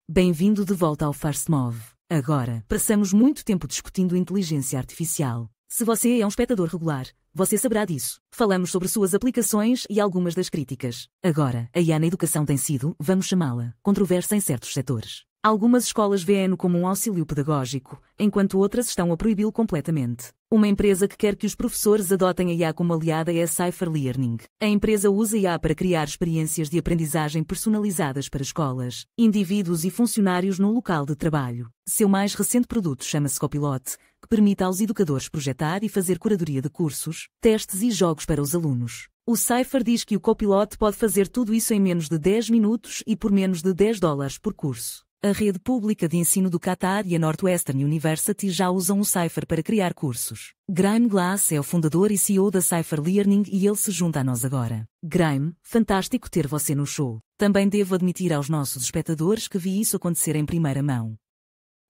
Bem-vindo de volta ao FARSMOV. Agora, passamos muito tempo discutindo inteligência artificial. Se você é um espectador regular, você saberá disso. Falamos sobre suas aplicações e algumas das críticas. Agora, a IA na educação tem sido, vamos chamá-la, controversa em certos setores. Algumas escolas veem-no como um auxílio pedagógico, enquanto outras estão a proibi-lo completamente. Uma empresa que quer que os professores adotem a IA como aliada é a Cypher Learning. A empresa usa a IA para criar experiências de aprendizagem personalizadas para escolas, indivíduos e funcionários no local de trabalho. Seu mais recente produto chama-se Copilot, que permite aos educadores projetar e fazer curadoria de cursos, testes e jogos para os alunos. O Cypher diz que o Copilot pode fazer tudo isso em menos de 10 minutos e por menos de $10 por curso. A rede pública de ensino do Qatar e a Northwestern University já usam o Cypher para criar cursos. Graeme Glass é o fundador e CEO da Cypher Learning e ele se junta a nós agora. Graeme, fantástico ter você no show. Também devo admitir aos nossos espectadores que vi isso acontecer em primeira mão.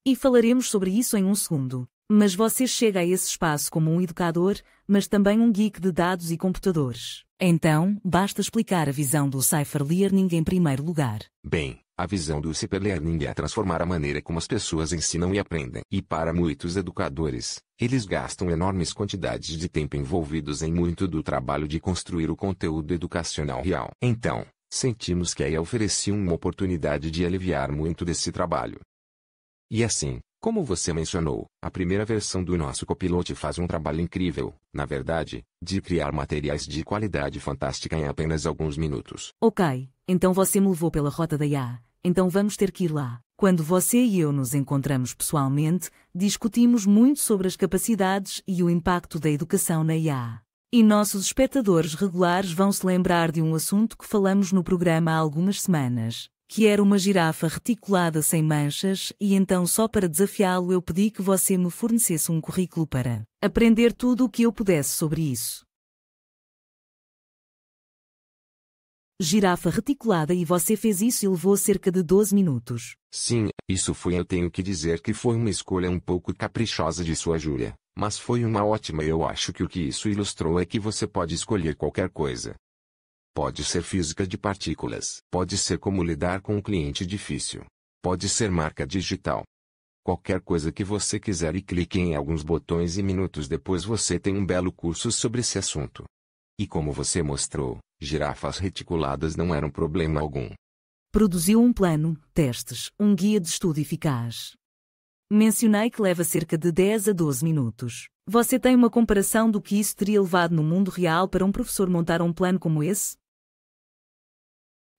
E falaremos sobre isso em um segundo. Mas você chega a esse espaço como um educador, mas também um geek de dados e computadores. Então, basta explicar a visão do Cypher Learning em primeiro lugar. Bem, a visão do Cypher Learning é transformar a maneira como as pessoas ensinam e aprendem. E para muitos educadores, eles gastam enormes quantidades de tempo envolvidos em muito do trabalho de construir o conteúdo educacional real. Então, sentimos que a IA oferecia uma oportunidade de aliviar muito desse trabalho. E assim, como você mencionou, a primeira versão do nosso Copilot faz um trabalho incrível, na verdade, de criar materiais de qualidade fantástica em apenas alguns minutos. Ok, então você me levou pela rota da IA, então vamos ter que ir lá. Quando você e eu nos encontramos pessoalmente, discutimos muito sobre as capacidades e o impacto da educação na IA. E nossos espectadores regulares vão se lembrar de um assunto que falamos no programa há algumas semanas, que era uma girafa reticulada sem manchas, e então só para desafiá-lo eu pedi que você me fornecesse um currículo para aprender tudo o que eu pudesse sobre isso. Girafa reticulada e você fez isso e levou cerca de 12 minutos. Sim, isso foi. Eu tenho que dizer que foi uma escolha um pouco caprichosa de sua Júlia, mas foi uma ótima. Eu acho que o que isso ilustrou é que você pode escolher qualquer coisa. Pode ser física de partículas. Pode ser como lidar com um cliente difícil. Pode ser marca digital. Qualquer coisa que você quiser e clique em alguns botões e minutos depois você tem um belo curso sobre esse assunto. E como você mostrou, girafas reticuladas não eram problema algum. Produziu um plano, testes, um guia de estudo eficaz. Mencionei que leva cerca de 10 a 12 minutos. Você tem uma comparação do que isso teria levado no mundo real para um professor montar um plano como esse?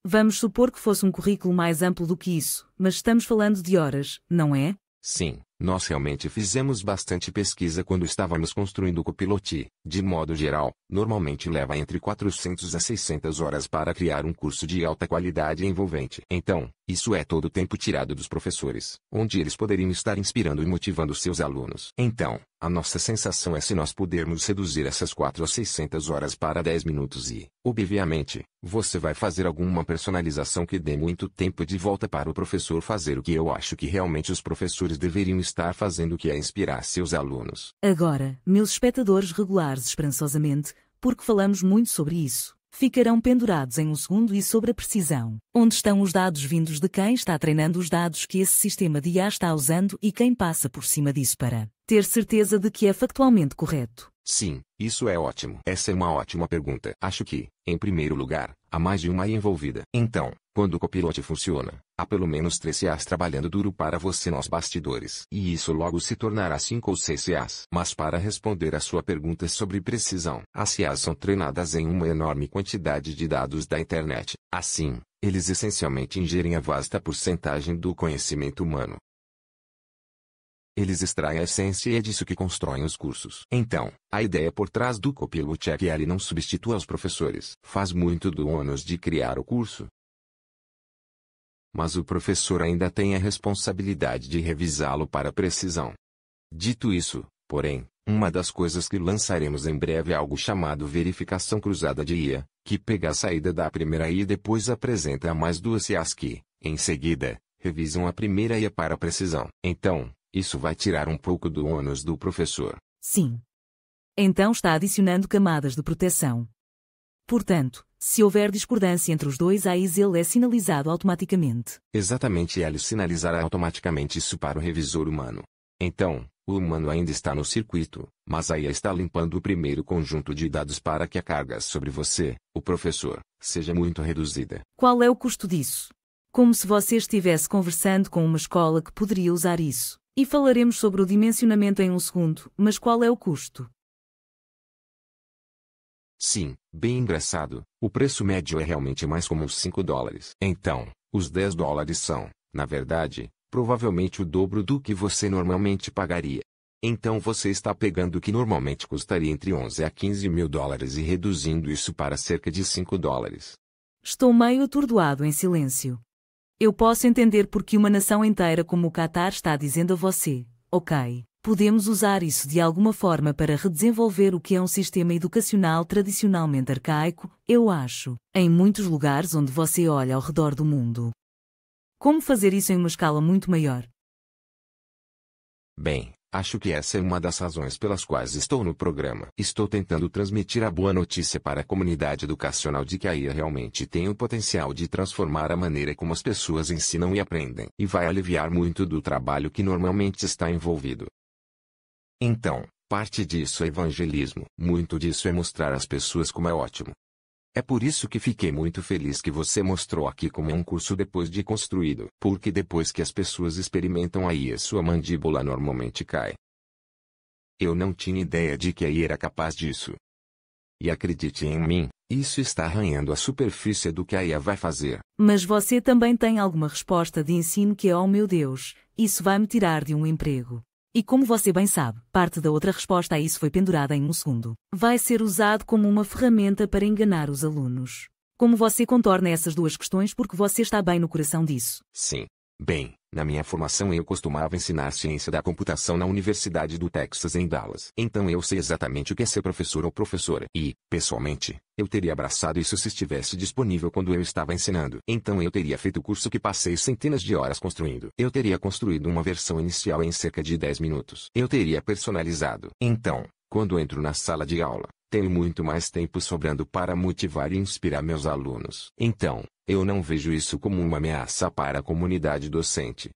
Vamos supor que fosse um currículo mais amplo do que isso, mas estamos falando de horas, não é? Sim, nós realmente fizemos bastante pesquisa quando estávamos construindo o Copilot. De modo geral, normalmente leva entre 400 a 600 horas para criar um curso de alta qualidade e envolvente. Então, isso é todo o tempo tirado dos professores, onde eles poderiam estar inspirando e motivando seus alunos. Então, a nossa sensação é se nós pudermos reduzir essas 4 a 600 horas para 10 minutos e, obviamente, você vai fazer alguma personalização que dê muito tempo de volta para o professor fazer o que eu acho que realmente os professores deveriam estar fazendo, que é inspirar seus alunos. Agora, meus espectadores regulares esperançosamente, porque falamos muito sobre isso, ficarão pendurados em um segundo e sobre a precisão. Onde estão os dados vindos de quem está treinando os dados que esse sistema de IA está usando e quem passa por cima disso para ter certeza de que é factualmente correto? Sim, isso é ótimo. Essa é uma ótima pergunta. Acho que, em primeiro lugar, há mais de uma IA envolvida. Então, quando o Copilot funciona, há pelo menos 3 CAs trabalhando duro para você nos bastidores. E isso logo se tornará 5 ou 6 CAs. Mas para responder a sua pergunta sobre precisão, as CAs são treinadas em uma enorme quantidade de dados da internet. Assim, eles essencialmente ingerem a vasta porcentagem do conhecimento humano. Eles extraem a essência e é disso que constroem os cursos. Então, a ideia por trás do Copilot é que ele não substitua os professores. Faz muito do ônus de criar o curso. Mas o professor ainda tem a responsabilidade de revisá-lo para precisão. Dito isso, porém, uma das coisas que lançaremos em breve é algo chamado verificação cruzada de IA, que pega a saída da primeira IA e depois apresenta a mais 2 IAs que, em seguida, revisam a primeira IA para precisão. Então, isso vai tirar um pouco do ônus do professor. Sim. Então está adicionando camadas de proteção. Portanto, Se houver discordância entre os dois AIs, ele é sinalizado automaticamente. Exatamente, ele sinalizará automaticamente isso para o revisor humano. Então, o humano ainda está no circuito, mas a IA está limpando o primeiro conjunto de dados para que a carga sobre você, o professor, seja muito reduzida. Qual é o custo disso? Como se você estivesse conversando com uma escola que poderia usar isso. E falaremos sobre o dimensionamento em um segundo, mas qual é o custo? Sim, bem engraçado, o preço médio é realmente mais como uns $5. Então, os $10 são, na verdade, provavelmente o dobro do que você normalmente pagaria. Então você está pegando o que normalmente custaria entre 11 a 15 mil dólares e reduzindo isso para cerca de $5. Estou meio atordoado em silêncio. Eu posso entender porque uma nação inteira como o Catar está dizendo a você, ok, podemos usar isso de alguma forma para redesenvolver o que é um sistema educacional tradicionalmente arcaico, eu acho, em muitos lugares onde você olha ao redor do mundo. Como fazer isso em uma escala muito maior? Bem, acho que essa é uma das razões pelas quais estou no programa. Estou tentando transmitir a boa notícia para a comunidade educacional de que a IA realmente tem o potencial de transformar a maneira como as pessoas ensinam e aprendem, e vai aliviar muito do trabalho que normalmente está envolvido. Então, parte disso é evangelismo, muito disso é mostrar às pessoas como é ótimo. É por isso que fiquei muito feliz que você mostrou aqui como é um curso depois de construído, porque depois que as pessoas experimentam a IA, sua mandíbula normalmente cai. Eu não tinha ideia de que a IA era capaz disso. E acredite em mim, isso está arranhando a superfície do que a IA vai fazer. Mas você também tem alguma resposta de ensino que é, oh meu Deus, isso vai me tirar de um emprego. E como você bem sabe, parte da outra resposta a isso foi pendurada em um segundo. Vai ser usado como uma ferramenta para enganar os alunos. Como você contorna essas duas questões porque você está bem no coração disso? Sim. Bem, na minha formação eu costumava ensinar ciência da computação na Universidade do Texas em Dallas. Então eu sei exatamente o que é ser professor ou professora. E, pessoalmente, eu teria abraçado isso se estivesse disponível quando eu estava ensinando. Então eu teria feito o curso que passei centenas de horas construindo. Eu teria construído uma versão inicial em cerca de 10 minutos. Eu teria personalizado. Então, quando entro na sala de aula, tenho muito mais tempo sobrando para motivar e inspirar meus alunos. Então, eu não vejo isso como uma ameaça para a comunidade docente.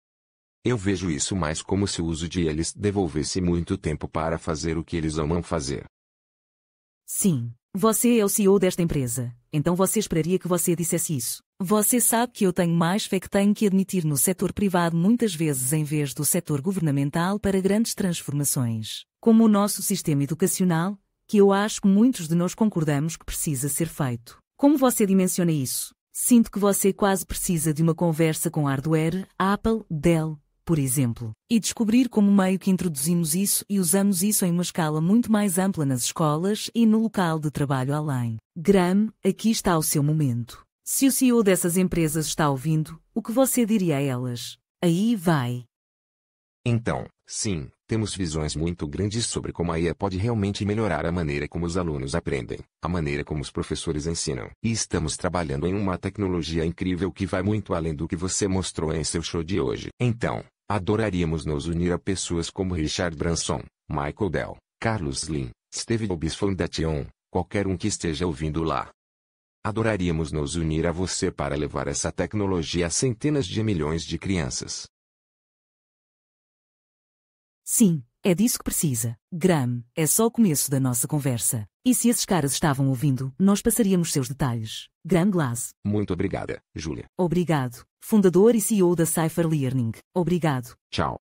Eu vejo isso mais como se o uso de eles devolvesse muito tempo para fazer o que eles amam fazer. Sim, você é o CEO desta empresa, então você esperaria que você dissesse isso. Você sabe que eu tenho mais fé que tenho que admitir no setor privado muitas vezes em vez do setor governamental para grandes transformações, como o nosso sistema educacional, que eu acho que muitos de nós concordamos que precisa ser feito. Como você dimensiona isso? Sinto que você quase precisa de uma conversa com hardware, Apple, Dell, por exemplo, e descobrir como meio que introduzimos isso e usamos isso em uma escala muito mais ampla nas escolas e no local de trabalho além. Graham, aqui está o seu momento. Se o CEO dessas empresas está ouvindo, o que você diria a elas? Aí vai. Então, sim, temos visões muito grandes sobre como a IA pode realmente melhorar a maneira como os alunos aprendem, a maneira como os professores ensinam. E estamos trabalhando em uma tecnologia incrível que vai muito além do que você mostrou em seu show de hoje. Então, adoraríamos nos unir a pessoas como Richard Branson, Michael Dell, Carlos Slim, Steve Jobs Foundation, qualquer um que esteja ouvindo lá. Adoraríamos nos unir a você para levar essa tecnologia a centenas de milhões de crianças. Sim, é disso que precisa. Graham, é só o começo da nossa conversa. E se esses caras estavam ouvindo, nós passaríamos seus detalhes. Graham Glass. Muito obrigada, Julia. Obrigado. Fundador e CEO da Cypher Learning. Obrigado. Tchau.